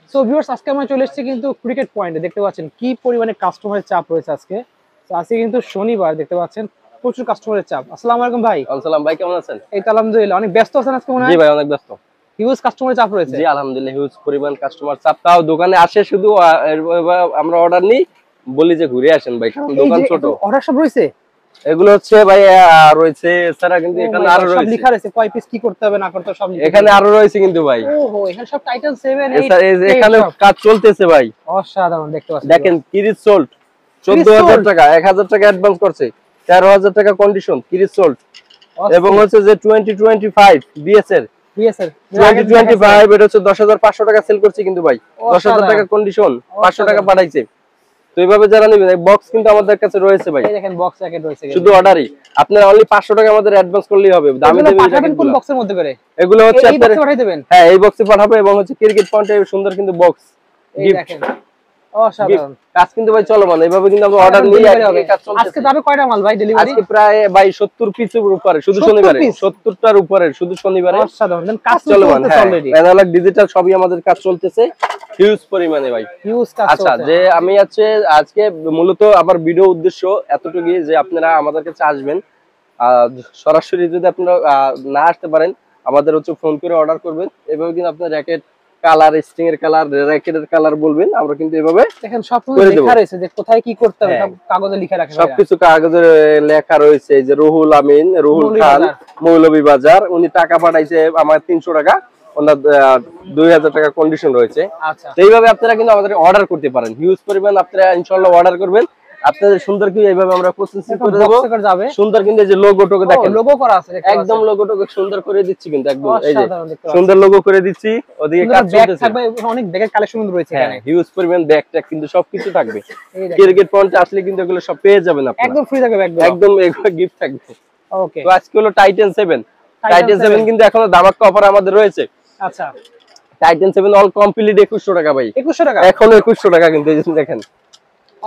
So viewers, আজকে আমরা চলে এসেছি কিন্তু ক্রিকেট পয়েন্টে। দেখতে পাচ্ছেন কি পরিমাণে কাস্টমারের চাপ রয়েছে আজকে। তো আজকে কিন্তু শনিবার, দেখতে পাচ্ছেন প্রচুর কাস্টমারের চাপ। আসসালামু আলাইকুম ভাই। আসসালাম ভাই, কেমন আছেন? এই তো আলহামদুলিল্লাহ। অনেক ব্যস্ত আছেন আজকে মনে হয়? জি ভাই, অনেক ব্যস্ত। হিউজ কাস্টমারের চাপ রয়েছে। জি আলহামদুলিল্লাহ, হিউজ পরিমাণ কাস্টমার চাপ। তাও দোকানে আসে শুধু আমরা অর্ডার নিই, বলি যে ঘুরে আসেন ভাই, কারণ দোকান ছোট। অর্ডার সব রয়েছে এগুলো হচ্ছে ভাই রয়েছে এছাড়া কিন্তু এখানে আরো সব রয়েছে। লেখা রয়েছে কয় পিস কি করতে হবে না করতে হবে সব লেখা। এখানে আরো রয়েছে কিন্তু ভাই। ওহো, এখানে সব টাইটান 7 8 এখানে কাজ চলতেছে ভাই। অসাধারণ দেখতে পাচ্ছেন। দেখেন কিরিজ সোল্ড 14000 টাকা, 1000 টাকা অ্যাডভান্স করছে, 13000 টাকা কন্ডিশন কিরিজ সোল্ড। এবং হচ্ছে যে 2025 বিএস এর 2025 এটা হচ্ছে 10500 টাকা সেল করছি কিন্তু ভাই, 10000 টাকা কন্ডিশন, 500 টাকা পাঠাইছে। তো এইভাবে যারা নেবেন, বক্স কিন্তু আমাদের কাছে রয়েছে ভাই। এই দেখেন বক্স প্যাকেট রয়েছে, শুধু অর্ডারই আপনারা অনলি 500 টাকা আমাদের অ্যাডভান্স করলেই হবে। দামি দেবেন পাঠাবেন কোন বক্সের মধ্যে করে? এগুলো হচ্ছে এই বক্সে পাঠিয়ে দেবেন। হ্যাঁ, এই বক্সে পাঠাবো। এবং হচ্ছে ক্রিকেট পয়েন্টে সুন্দর কিন্তু বক্স এই দেখেন অসাধারণ কাজ কিন্তু ভাই চলমান। এইভাবে কিন্তু আমরা অর্ডার নিয়ে কাজ চলছে। আজকে যাবে কয়টা মাল ভাই ডেলিভারি? আজকে প্রায় ভাই 70 পিসের উপরে, শুধু শনিবারে 70টার উপরে, শুধু শনিবারে। অসাধারণ কাজ চলমান। চলতেছে অলরেডি। অ্যানালগ ডিজিটাল সবই আমাদের কাজ চলতেছে হিউজ পরিমাণে ভাই, হিউজ কাজ চলছে। আচ্ছা, যে আমি আজকে মূলত আমার ভিডিও উদ্দেশ্য এতটুকুই যে আপনারা আমাদের কাছে আসবেন। সরাসরি যদি আপনারা না আসতে পারেন, আমাদের হচ্ছে ফোন করে অর্ডার করবেন। এভাবে কিন্তু আপনার র্যাকেট কালার, স্ট্রিং এর কালার, র্যাকেটের কালার বলবেন, আমরা কিন্তু এভাবে দেখেন সব লেখা রয়েছে যে কোথায় কি করতে হবে, সব কাগজে লেখা রাখা। সবকিছু কাগজে লেখা রয়েছে। এই যে রুহুল আমিন, রুহুল খান, মৌলভীবাজার, উনি টাকা পাঠাইছে আমার 300 টাকা, ওনার 2000 টাকা কন্ডিশন রয়েছে। আচ্ছা, এইভাবে আপনারা কিন্তু আমাদের অর্ডার করতে পারেন। হিউজ পরিমাণ আপনারা ইনশাআল্লাহ অর্ডার করবেন। আপনাদের সুন্দর কি এইভাবে আমরা প্রসেসিং করে দেব। সুন্দর কিন্তু এই যে লোগোটাকে দেখেন, লোগো করা আছে, একদম লোগোটাকে সুন্দর করে দিচ্ছি কিন্তু একদম। এই যে সুন্দর লোগো করে দিচ্ছি। ওদিকে কাজ চলতেছে। থাকবে অনেক ব্যাগের কালেকশন রয়েছে এখানে। হিউজ পরিমাণ ব্যাগ ট্যাগ কিন্তু সবকিছু থাকবে। ক্রিকেট পয়েন্টে আসলে কিন্তু এগুলো সব পেয়ে যাবেন আপনারা, একদম ফ্রি থাকবে, একদম এগুলো গিফট থাকবে। ওকে, তো আজকে হলো টাইটান 7 কিন্তু এখনো ধামাকা অফার আমাদের রয়েছে। আচ্ছা, টাইটান 7 অল কমপ্লিট 2100 টাকা ভাই। 2100 টাকা এখনো 2100 টাকা কিন্তু। এই যে দেখেন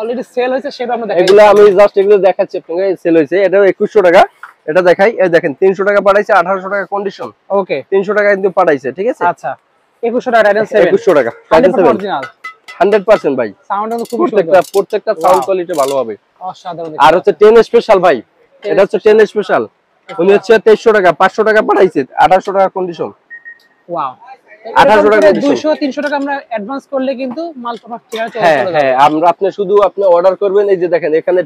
অলরেডি সেল হয়েছে, সেটা আমরা দেখাই। এগুলো আমি জাস্ট এগুলো দেখাচ্ছি আপনাকে, সেল হয়েছে। এটাও 2100 টাকা। এটা দেখাই, এই দেখেন 300 টাকা পাঠাইছে, 1800 টাকা কন্ডিশন। ওকে, 300 টাকা কিন্তু পাঠাইছে, ঠিক আছে। আচ্ছা, 2100 টাকা টাইটান 7, 2100 টাকা টাইটান 7 অরিজিনাল 100% ভাই। সাউন্ড খুব সুন্দর, প্রত্যেকটা সাউন্ড কোয়ালিটি ভালো হবে। অসাধারণ। আর হচ্ছে 10 স্পেশাল ভাই, এটা হচ্ছে 10 স্পেশাল। উনি হচ্ছে 2300 টাকা, 500 টাকা পাঠাইছে, 1800 টাকা কন্ডিশন। ওয়াও, 1800 টাকা 200 300 টাকা আমরা অ্যাডভান্স করলে কিন্তু মাল পাওয়ার ঠিকানা চলে যাবে। হ্যাঁ, আপনি শুধু অর্ডার করবেন। এই যে দেখেন এখানে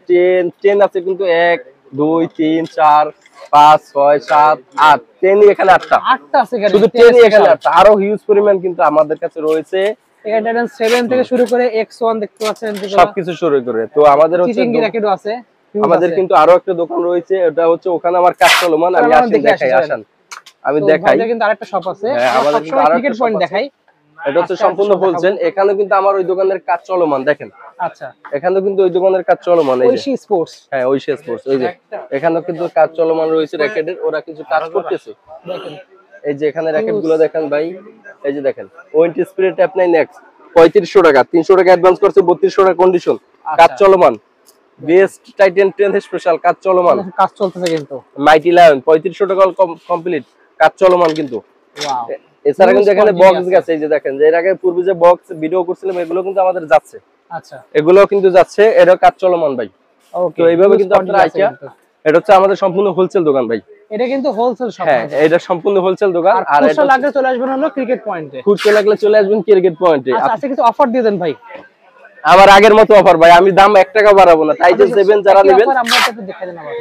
10 আছে কিন্তু 1 2 3 4 5 6 7 8 10 এখানে 8টা আছে এখানে, শুধু 10 এখানে 8টা। আরো হিউজ পরিমাণ কিন্তু আমাদের কাছে রয়েছে। এখানে টাইটান 7 থেকে শুরু করে X1 দেখতে পাচ্ছেন, সবকিছু শুরু করে। তো আমাদের হচ্ছে র্যাকেটও আছে। আমাদের কিন্তু আরো একটা দোকান রয়েছে, এটা হচ্ছে ওখানে আমার কাজ চলমান। আমি দেখাই, আসেন আমি দেখাই। আমাদের কিন্তু আরেকটা শপ আছে, আমাদের কিন্তু আরেকটা ক্রিকেট পয়েন্ট দেখাই। এটা হচ্ছে সম্পূর্ণ হোলসেল। এখানে কিন্তু আমার ওই দোকানের কাজ চলমান, দেখেন। আচ্ছা, এখানে কিন্তু ওই দোকানের কাজ চলমান। এই যে ঐশী স্পোর্টস, হ্যাঁ ঐশী স্পোর্টস, ওই যে এখানে কিন্তু কাজ চলমান রয়েছে র্যাকেটের, ওরা কিছু কাজ করতেছে। দেখেন এই যে এখানে র্যাকেট গুলো দেখেন ভাই, এই যে দেখেন ওয়েন্টি স্প্রে ট্যাপ 9X 3500 টাকা, 300 টাকা অ্যাডভান্স করছে, 3200 টাকা কন্ডিশন, কাজ চলমান। বেস্ট টাইটান 10 স্পেশাল কাজ চলমান, কাজ চলতেছে কিন্তু। মাইটি লায়ন 3500 টাকা কমপ্লিট, কাজ চলমান কিন্তু। ওয়াও, এছাড়া কিন্তু এখানে বক্স গেছে, এই যে দেখেন, যে এর আগে পূর্বে যে বক্স ভিডিও করছিলাম এগুলো কিন্তু আমাদের যাচ্ছে। আচ্ছা, এগুলো কিন্তু যাচ্ছে, এটা কাজ চলমান ভাই। ওকে, তো এইভাবে কিন্তু আপনারা আইসা, এটা হচ্ছে আমাদের সম্পূর্ণ হোলসেল দোকান ভাই। এটা কিন্তু হোলসেল শপ। হ্যাঁ, এটা সম্পূর্ণ হোলসেল দোকান। আর খুচরা লাগলে চলে আসবেন হলো ক্রিকেট পয়েন্টে। খুচরা লাগলে চলে আসবেন ক্রিকেট পয়েন্টে। আচ্ছা, কিছু অফার দিয়ে দেন ভাই। আবার আগের মতো অফার ভাই, আমি দাম 1 টাকা বাড়াবো না। টাইটান 7 যারা নেবেন,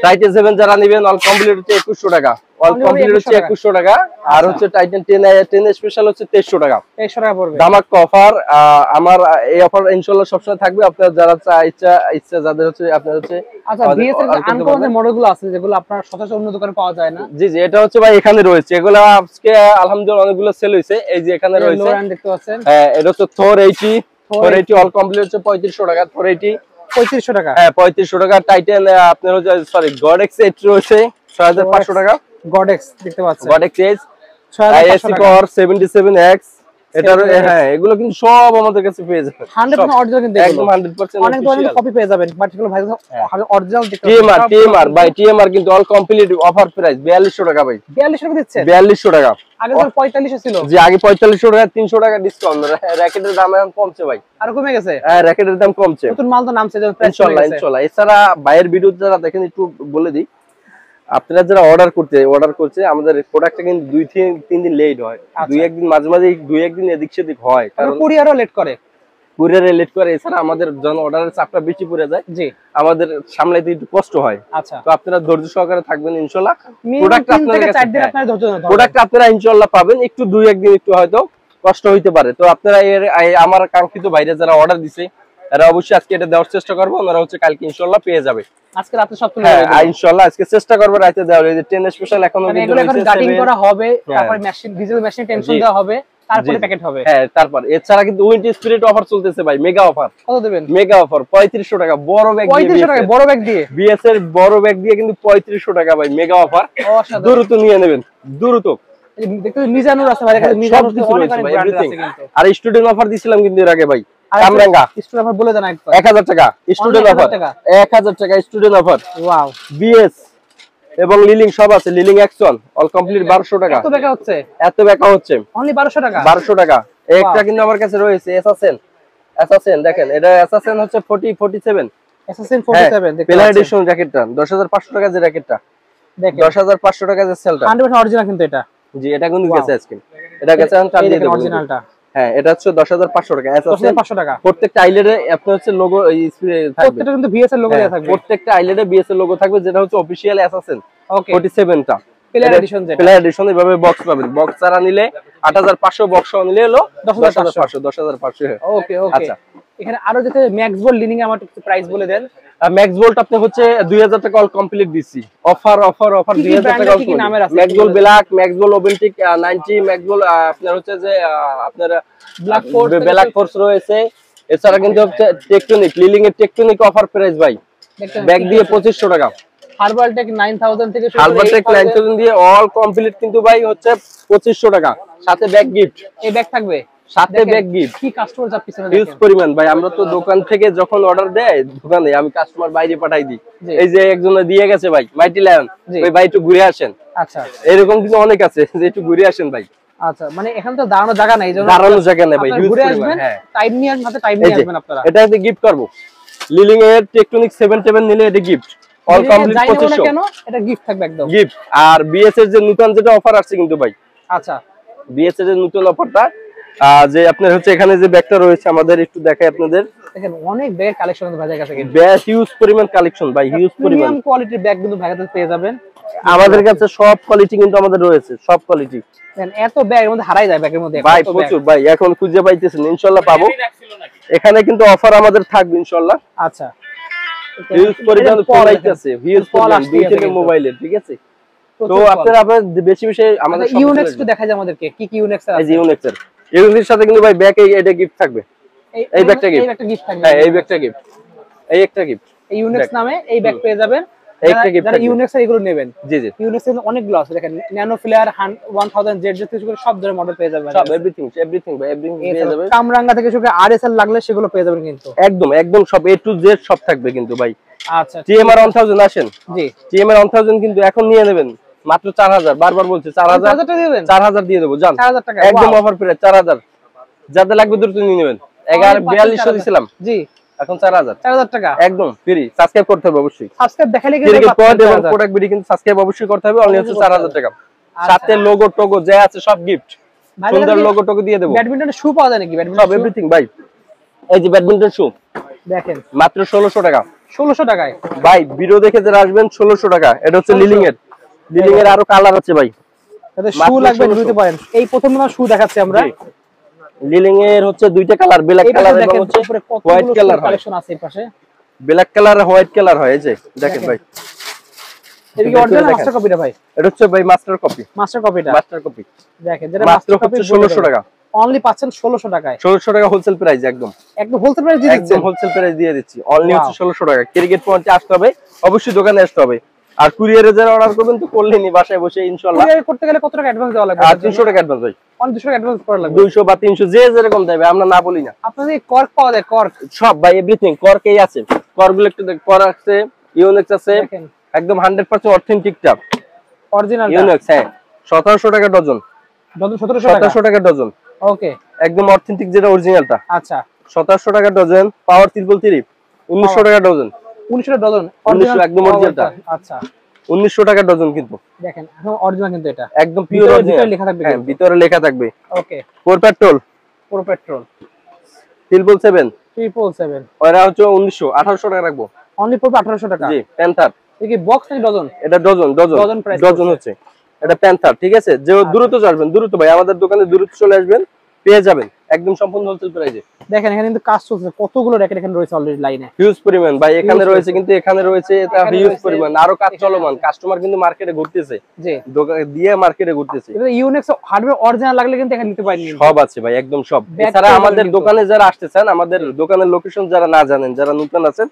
টাইটান 7 যারা নেবেন অল কমপ্লিট হচ্ছে 2100 টাকা, অল কমপ্লিট হচ্ছে 2100 টাকা। আর হচ্ছে টাইটান 10 স্পেশাল হচ্ছে 2300 টাকা, 2300 টাকা পড়বে। ধামাকা অফার। আমার এই অফার ইনশাআল্লাহ সবসময় থাকবে। আপনারা যারা ইচ্ছা যাদের হচ্ছে আপনারা হচ্ছে, আচ্ছা, বিএসএল এর আনকমন মডেলগুলো আছে যেগুলো আপনার সচরাচর অন্য দোকানে পাওয়া যায় না। জি জি, এটা হচ্ছে ভাই এখানে রয়েছে। এগুলো আজকে আলহামদুলিল্লাহ অনেকগুলো সেল হইছে। এই যে এখানে রয়েছে, লোরান দেখতে পাচ্ছেন। হ্যাঁ, এটা হচ্ছে থর 80 অল কমপ্লিট হচ্ছে 3500 টাকা। থর 3500 টাকা, হ্যাঁ 3500 টাকা। টাইটান আপনার হচ্ছে সরি গডেক্স 8 রয়েছে 6500 টাকা। গডেক্স দেখতে পাচ্ছেন, গডেক্স এস 6500 টাকা। 77X এটার হ্যাঁ এগুলো কিন্তু সব আমাদের কাছে পেয়ে যাবেন 100% অরিজিনাল কিন্তু একদম 100% অনেক ধরনের কপি পেয়ে যাবেন বাট এগুলো ভাই অরিজিনাল দেখতে টিএমআর ভাই টিএমআর কিন্তু অল কমপ্লিট অফার প্রাইস 4200 টাকা ভাই 4200 টাকা দিচ্ছেন 4200 টাকা আগে তো 4500 ছিল জি আগে 4500 টাকা 300 টাকা ডিসকাউন্ট র‍্যাকেটের দাম এখন কমছে ভাই আর কমে গেছে হ্যাঁ র‍্যাকেটের দাম কমছে নতুন মাল তো নামছে ইনশাআল্লাহ ইনশাআল্লাহ এছাড়া বাইরের ভিডিও যারা দেখেন একটু বলে দিই আপনারা যারা অর্ডার করছে আমাদের প্রোডাক্টটা কিন্তু 2-3 দিন লেট হয় দুই একদিন মাঝে মাঝে 2-1 দিন এদিক সেদিক হয় কারণ কুরিয়ারও লেট করে এছাড়া আমাদের জন অর্ডারের চাপটা বেশি পড়ে যায় জি আমাদের সামলাইতে একটু কষ্ট হয় আচ্ছা তো আপনারা ধৈর্য সহকারে থাকবেন ইনশাআল্লাহ প্রোডাক্ট আপনাদের কাছে 4 দিন আপনারা ধৈর্য ধরুন প্রোডাক্ট আপনারা ইনশাআল্লাহ পাবেন একটু 2-1 দিন একটু হয়তো কষ্ট হইতে পারে তো আপনারা আমার কাঙ্ক্ষিত বাইরে যারা অর্ডার দিছে এরা অবশ্যই আজকে এটা দেওয়ার চেষ্টা করবে ওনারা হচ্ছে কালকে ইনশাআল্লাহ পেয়ে যাবে আজকে রাতে সব তুলে দেব ইনশাআল্লাহ আজকে চেষ্টা করব রাতে দেওয়ার এই যে 10 স্পেশাল এখনো কিন্তু এখন কাটিং করা হবে তারপর মেশিন ডিজেল মেশিন টেনশন দেওয়া হবে তারপরে প্যাকেট হবে হ্যাঁ তারপর এছাড়া কিন্তু উইন্টার স্পিরিট অফার চলতেছে ভাই মেগা অফার কত দিবেন মেগা অফার 3500 টাকা বড় ব্যাগ দিয়ে 3500 টাকা বড় ব্যাগ দিয়ে বিএস এর বড় ব্যাগ দিয়ে কিন্তু 3500 টাকা ভাই মেগা অফার দ্রুত নিয়ে নেবেন দ্রুত দেখতে মিজানুর আছে ভাই মিজানুর অনেক অনেক ব্র্যান্ড আছে কিন্তু আর স্টুডেন্ট অফার দিছিলাম কিন্তু এর আগে ভাই কামরাঙ্গা স্টুডেন্ট অফার বলে দেন একবার 1000 টাকা স্টুডেন্ট অফার 1000 টাকা স্টুডেন্ট অফার ওয়াও বিএস এবং লিলিং সব আছে লিলিং অ্যাকশন অল কমপ্লিট 1200 টাকা এত বেকা হচ্ছে অনলি 1200 টাকা 1200 টাকা একটা কিন্তু আমার কাছে রয়েছে এসএসএন দেখেন এটা এসএসএন হচ্ছে 47 এসএসএন 47 দেখতে প্লে এডিশন জ্যাকেটটা 10500 টাকা যে জ্যাকেটটা দেখেন 10500 টাকা যে সেলটা 100% অরিজিনাল কিন্তু এটা জি এটা কিন্তু গেছে আজকে এটা গেছে আমি চাল দিয়ে দেব অরিজিনালটা হ্যাঁ এটা হচ্ছে 10500 টাকা 10500 টাকা প্রত্যেকটা আইলেটে আপনার হচ্ছে লোগো থাকবে প্রত্যেকটা কিন্তু বিএস এর লোগো দেয়া থাকবে প্রত্যেকটা আইলেটে বিএস এর লোগো থাকবে যেটা হচ্ছে অফিশিয়াল এসএসএন ওকে 47 টা প্লে এডিশন এভাবে বক্স পাবেন বক্স ছাড়া নিলে 8500 বক্স সহ নিলে হলো 10500 ওকে আচ্ছা এখানে আরো যেতে ম্যাক্স বোল্ট লিনিং আমার একটু প্রাইস বলে দেন ম্যাক্স বোল্ট আপনি হচ্ছে 2000 টাকা অল কমপ্লিট দিছি অফার 2000 টাকা max bolt black max bolt ওবেন্টিক 90 ম্যাক্স বোল্ট আপনার হচ্ছে যে আপনার ব্ল্যাক ফোর্স রয়েছে এছাড়া কিন্তু হচ্ছে টেকটনিক লিলিং এর টেকটনিক অফার প্রাইস ভাই ব্যাগ দিয়ে 2500 টাকা হারবালটেক 9000 থেকে শুরু হারবালটেক 9000 দিয়ে অল কমপ্লিট কিন্তু ভাই হচ্ছে 2500 টাকা সাথে ব্যাগ গিফট এই ব্যাগ থাকবে সাথে ব্যাগ গিফট কি কাস্টমার যা পিছনে হিউজ পরিমাণ ভাই আমরা তো দোকান থেকে যখন অর্ডার দেয় দোকানে আমি কাস্টমার বাইরে পাঠাই দিই এই যে একজনে দিয়ে গেছে ভাই মাইটি লায়ন ওই ভাই একটু ঘুরে আসেন আচ্ছা এরকম কিন্তু অনেক আছে যে একটু ঘুরে আসেন ভাই আচ্ছা মানে এখানে তো দাঁড়ানোর জায়গা নাই এইজন্য দাঁড়ানোর জায়গা নেই ভাই হিউজ ঘুরে পরিমাণ আসবেন হ্যাঁ টাইম নিয়ে সাথে টাইম নিয়ে আসবেন আপনারা এটা একটা গিফট করব লিলিং এর টেকটনিক 77 নিলে এটা গিফট অল কমপ্লিট 2500 কেন এটা গিফট থাকবে একদম গিফট আর বিএস এর যে নতুন যেটা অফার আসছে কিন্তু ভাই আচ্ছা বিএস এর নতুন অফারটা যে আপনার হচ্ছে এখানে যে ব্যাগটা রয়েছে আমাদের একটু দেখাই আপনাদের দেখেন অনেক ব্যাগ কালেকশন আছে ভাইয়ের কাছে কিন্তু ব্যাগ হিউজ পরিমাণ কালেকশন ভাই হিউজ পরিমাণ প্রিমিয়াম কোয়ালিটির ব্যাগ কিন্তু ভাইয়ের কাছে পেয়ে যাবেন আমাদের কাছে সব কোয়ালিটি কিন্তু আমাদের রয়েছে সব কোয়ালিটি দেন এত ব্যাগের মধ্যে হারাই যায় ব্যাগের মধ্যে ভাই প্রচুর ভাই এখন খুঁজে পাইতেছেন ইনশাআল্লাহ পাবো এখানে কিন্তু অফার আমাদের থাকবে ইনশাআল্লাহ আচ্ছা হিউজ পরিমাণ পলাইতেছে হিউজ পরিমাণ দুই থেকে মোবাইলের ঠিক আছে তো আপনারা বেশি বেশি আমাদের ইউনেক্স একটু দেখা যায় আমাদেরকে কি কি ইউনেক্স আছে এই ইউনেক্স এর ইউনেক্সের সাথে কিন্তু ভাই ব্যাগ এটা গিফট থাকবে এই ব্যাগটা গিফট থাকবে হ্যাঁ এই ব্যাগটা গিফট এই একটা গিফট এই ইউনেক্স নামে এই ব্যাগ পেয়ে যাবেন একটা গিফট যারা ইউনেক্স এর এগুলো নেবেন জি জি ইউনেক্স এর অনেকগুলো আছে দেখেন ন্যানো ফ্লেয়ার 1000 জেড থেকে শুরু করে সব ধরনের মডেল পেয়ে যাবেন সব এভরিথিং ভাই এভরিথিং পেয়ে যাবেন কামরাঙ্গা থেকে শুরু করে আরএসএল লাগলে সেগুলো পেয়ে যাবেন কিন্তু একদম সব এ টু জেড সব থাকবে কিন্তু ভাই আচ্ছা টিএমআর 1000 আসেন জি টিএমআর 1000 কিন্তু এখন নিয়ে নেবেন মাত্র 4000 বারবার বলছে 4000 টাকা দিবেন 4000 দিয়ে দেব জান 4000 টাকা একদম অফার প্রাইস 4000 যাদের লাগবে দ্রুত নিয়ে নেবেন 4200 দিছিলাম জি এখন 4000 টাকা একদম ফ্রি সাবস্ক্রাইব করতে হবে অবশ্যই সাবস্ক্রাইব দেখালে কিন্তু পয়েন্ট এবং প্রোডাক্ট ভিডিও কিন্তু সাবস্ক্রাইব অবশ্যই করতে হবে অনলি হচ্ছে 4000 টাকা সাথে লোগো টোগো যা আছে সব গিফট সুন্দর লোগো টোগো দিয়ে দেব ব্যাডমিন্টন শু পাওয়া যায় নাকি ব্যাডমিন্টন সব এভরিথিং ভাই এই যে ব্যাডমিন্টন শু দেখেন মাত্র 1600 টাকা 1600 টাকায় ভাই ভিডিও দেখে যারা আসবেন 1600 টাকা এটা হচ্ছে লিলিং এর আরো কালার আছে ভাই তাতে শু লাগবে নিতে পারেন এই প্রথম না শু দেখাচ্ছি আমরা লিলিং এর হচ্ছে দুইটা কালার ব্ল্যাক কালার এবং হচ্ছে হোয়াইট কালার কালেকশন আছে এই পাশে ব্ল্যাক কালার হোয়াইট কালার হয় এই যে দেখেন ভাই এদিকে অরিজিনাল মাস্টার কপিটা ভাই এটা হচ্ছে ভাই মাস্টার কপি দেখেন যেটা মাত্র হচ্ছে 1600 টাকা অনলি পাচ্ছেন 1600 টাকায় 1600 টাকা হোলসেল প্রাইস একদম হোলসেল প্রাইস দিয়ে দিচ্ছেন একদম হোলসেল প্রাইস দিয়ে দিচ্ছি অনলি হচ্ছে 1600 টাকা ক্রিকেট পয়েন্টে আসতে হবে অবশ্যই দোকানে আসতে হবে আর কুরিয়ারে যারা অর্ডার করবেন তো করলেনই বাসায় বসে ইনশাআল্লাহ। কুরিয়ার করতে গেলে কত টাকা অ্যাডভান্স দেওয়া লাগবে? 300 টাকা অ্যাডভান্স ভাই। 200 টাকা অ্যাডভান্স করা লাগবে। 200 বা 300 যে যেরকম দেবে আমরা না বলি না। আপনাদের কর্ক পাওয়া যায়, কর্ক সব ভাই এভরিথিং কর্কেই আছে। কর্কগুলো একটু কর আছে, ইউনিক্স আছে, দেখেন একদম 100% অথেন্টিক টাপ অরিজিনাল ইউনিক্স। হ্যাঁ 1700 টাকা ডজন। ডজন 1700 টাকা। 1700 টাকা ডজন। ওকে একদম অথেন্টিক যেটা অরিজিনালটা। আচ্ছা 1700 টাকা ডজন। পাওয়ার 333 1900 টাকা ডজন। 1900 টাকা ডজন 1900 একদম অরিজিনালটা। আচ্ছা 1900 টাকা ডজন কিন্তু। দেখেন এখন অরিজিনাল কিন্তু এটা একদম পিওর অরিজিনাল লেখা থাকবে। হ্যাঁ ভিতরে লেখা থাকবে। ওকে ফোর পেট্রোল পুরো পেট্রোল 777 ওরা হচ্ছে 1900 1800 টাকা রাখবো। অনলি পড়বে 1800 টাকা। জি প্যান্থার। এই কি বক্স নাকি ডজন? এটা dozen dozen dozen price dozen হচ্ছে এটা প্যান্থার। ঠিক আছে যে দ্রুত আসবেন, দ্রুত ভাই আমাদের দোকানে দ্রুত চলে আসবেন, পেয়ে যাবেন একদম সম্পূর্ণ হোলসেল প্রাইসে। দেখেন এখানে কিন্তু কাজ চলছে, কতগুলো র‍্যাকেট এখানে রয়েছে অলরেডি লাইনে। হিউজ পরিমাণ ভাই এখানে রয়েছে, কিন্তু এখানে রয়েছে এটা হিউজ পরিমাণ, আরো কাজ চলমান। কাস্টমার কিন্তু মার্কেটে ঘুরতেছে, জি দোকানে দিয়ে মার্কেটে ঘুরতেছে। এটা ইউনিক্স হার্ডওয়্যার অরিজিনাল লাগলে কিন্তু এখানে নিতে পারেন। সব আছে ভাই একদম সব। এছাড়া আমাদের দোকানে যারা আসতে চান, আমাদের দোকানের লোকেশন যারা না জানেন, যারা নতুন আছেন,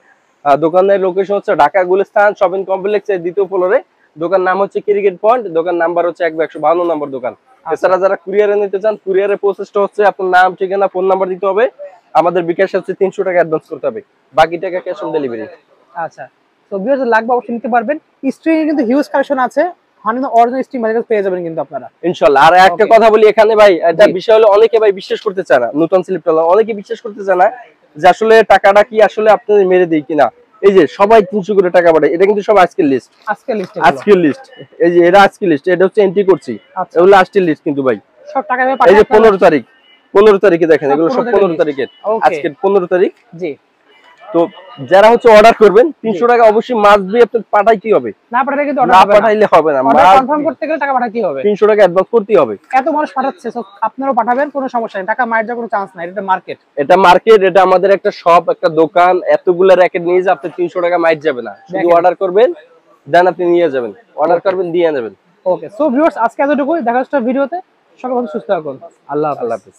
দোকানের লোকেশন হচ্ছে ঢাকা গুলিস্তান শপিং কমপ্লেক্সের দ্বিতীয় ফ্লোরে। দোকান নাম হচ্ছে ক্রিকেট পয়েন্ট, দোকান নাম্বার হচ্ছে 152 নম্বর দোকান। এছাড়া যারা কুরিয়ারে নিতে চান, কুরিয়ারের প্রসেসটা হচ্ছে আপনার নাম, ঠিকানা, ফোন নাম্বার দিতে হবে। আমাদের বিকাশ হচ্ছে 300 টাকা অ্যাডভান্স করতে হবে, বাকি টাকা ক্যাশ অন ডেলিভারি। আচ্ছা তো ভিউয়ার্স লাগবে অবশ্যই নিতে পারবেন। স্ট্রিং কিন্তু হিউজ কালেকশন আছে, অরিজিনাল স্ট্রিং মার্কেট পেয়ে যাবেন কিন্তু আপনারা ইনশাআল্লাহ। আর একটা কথা বলি এখানে ভাই, এটা বিষয় হলো অনেকে ভাই বিশ্বাস করতে চায় না, নতুন স্লিপটা অনেকে বিশ্বাস করতে চায় না যে আসলে টাকাটা কি আসলে আপনাদের মেরে দেই কিনা। এই যে সবাই 300 করে টাকা পাঠায়, এটা কিন্তু সব আজকের লিস্ট। আজকের লিস্ট এই যে এটা আজকের লিস্ট, এটা হচ্ছে এন্ট্রি করছি, এগুলো লাস্টের লিস্ট কিন্তু ভাই। সব টাকা এই যে 15 তারিখ, 15 তারিখে দেখেন এগুলো সব 15 তারিখের, আজকে 15 তারিখ। জি তো যারা হচ্ছে অর্ডার করবেন 300 টাকা অবশ্যই মাস্ট বি আপনাদের পাঠাইতে হবে। না পাঠালে কিন্তু না পাঠাইলে হবে না, অর্ডার কনফার্ম করতে গেলে টাকা পাঠাতে হবে, 300 টাকা অ্যাডভান্স করতে হবে। এত মানুষ পাঠাচ্ছে, সো আপনারাও পাঠাবেন, কোনো সমস্যা নেই, টাকা মাইর যাওয়ার কোনো চান্স নাই। এটা মার্কেট, এটা মার্কেট, এটা আমাদের একটা শপ, একটা দোকান। এতগুলো র‍্যাকেট নিয়ে যে আপনি 300 টাকা মাইর যাবে না, শুধু অর্ডার করবেন দেন আপনি নিয়ে যাবেন, অর্ডার করবেন দিয়ে নেবেন। ওকে সো ভিউয়ার্স আজকে এতটুকুই, দেখা হচ্ছে ভিডিওতে। সবাই ভালো সুস্থ থাকুন। আল্লাহ হাফেজ।